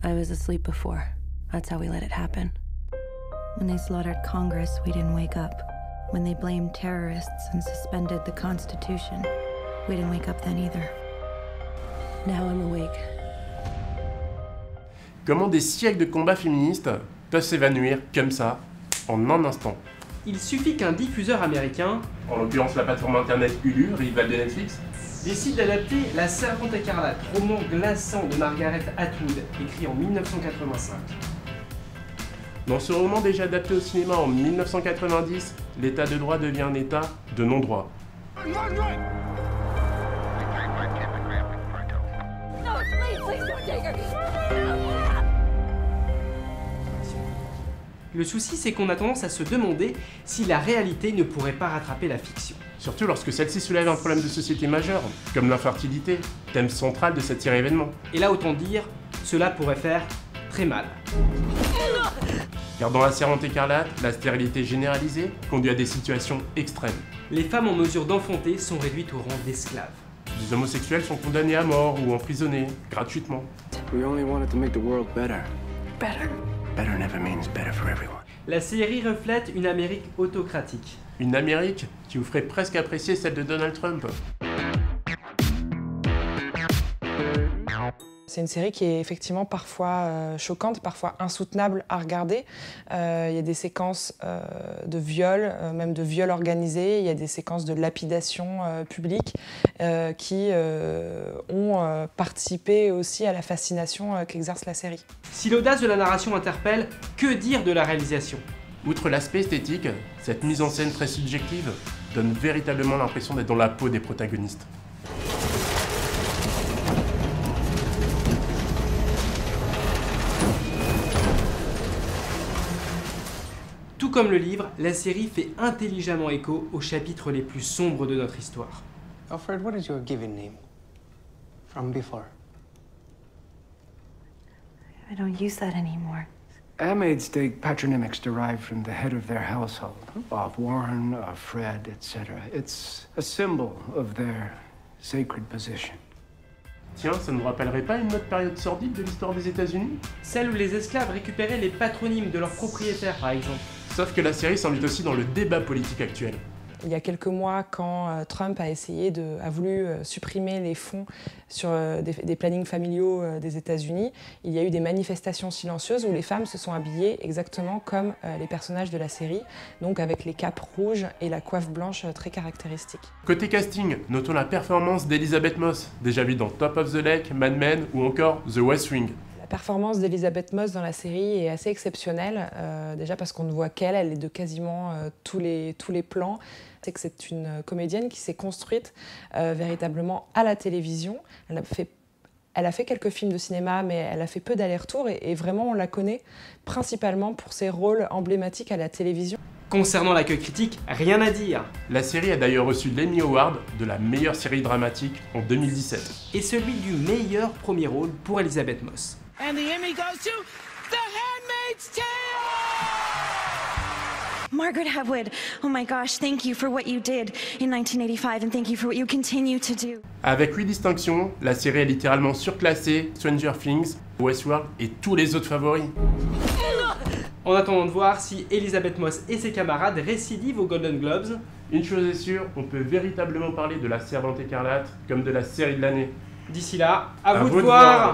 I was asleep before. That's how we let it happen. When they slaughtered Congress, we didn't wake up. When they blamed terrorists and suspended the Constitution, we didn't wake up then either. Now I'm awake. Comment des siècles de combats féministes peuvent s'évanouir comme ça, en un instant? Il suffit qu'un diffuseur américain, En l'occurrence la plateforme internet Hulu, rivale de Netflix, décide d'adapter La Servante écarlate, roman glaçant de Margaret Atwood, écrit en 1985. Dans ce roman déjà adapté au cinéma en 1990, l'état de droit devient un état de non-droit. Le souci, c'est qu'on a tendance à se demander si la réalité ne pourrait pas rattraper la fiction. Surtout lorsque celle-ci soulève un problème de société majeur, comme l'infertilité, thème central de cet événement. Et là, autant dire, cela pourrait faire très mal. Car dans La Servante écarlate, la stérilité généralisée conduit à des situations extrêmes. Les femmes en mesure d'enfanter sont réduites au rang d'esclaves. Des homosexuels sont condamnés à mort ou emprisonnés, gratuitement. We only wanted to make the world better. Better. Better never means better for everyone. La série reflète une Amérique autocratique. Une Amérique qui vous ferait presque apprécier celle de Donald Trump. C'est une série qui est effectivement parfois choquante, parfois insoutenable à regarder. Il y a des séquences de viol, même de viol organisé. Il y a des séquences de lapidation publique qui ont participé aussi à la fascination qu'exerce la série. Si l'audace de la narration interpelle, que dire de la réalisation? Outre l'aspect esthétique, cette mise en scène très subjective donne véritablement l'impression d'être dans la peau des protagonistes. Tout comme le livre, la série fait intelligemment écho aux chapitres les plus sombres de notre histoire. Alfred, what is your given name? From before. I don't use that anymore. Maids take patronymics derived from the head of their household. Bob Warren, Fred, etc. It's a symbol of their sacred position. Tiens, ça ne vous rappellerait pas une autre période sordide de l'histoire des États-Unis? Celle où les esclaves récupéraient les patronymes de leurs propriétaires, par exemple. Sauf que la série s'invite aussi dans le débat politique actuel. Il y a quelques mois, quand Trump a voulu supprimer les fonds sur des plannings familiaux des États-Unis, il y a eu des manifestations silencieuses où les femmes se sont habillées exactement comme les personnages de la série, donc avec les capes rouges et la coiffe blanche très caractéristique. Côté casting, notons la performance d'Elizabeth Moss, déjà vue dans Top of the Lake, Mad Men ou encore The West Wing. La performance d'Elizabeth Moss dans la série est assez exceptionnelle, déjà parce qu'on ne voit qu'elle, elle est de quasiment tous les plans. C'est que c'est une comédienne qui s'est construite véritablement à la télévision. Elle a fait quelques films de cinéma, mais elle a fait peu d'allers-retours et vraiment on la connaît principalement pour ses rôles emblématiques à la télévision. Concernant l'accueil critique, rien à dire. La série a d'ailleurs reçu l'Emmy Award de la meilleure série dramatique en 2017. Et celui du meilleur premier rôle pour Elizabeth Moss. And the Emmy goes to The Handmaid's Tale! Margaret Atwood, oh my gosh, thank you for what you did in 1985 and thank you for what you continue to do. Avec 8 distinctions, la série est littéralement surclassée Stranger Things, Westworld et tous les autres favoris. En attendant de voir si Elizabeth Moss et ses camarades récidivent aux Golden Globes. Une chose est sûre, on peut véritablement parler de La Servante écarlate comme de la série de l'année. D'ici là, à vous de voir.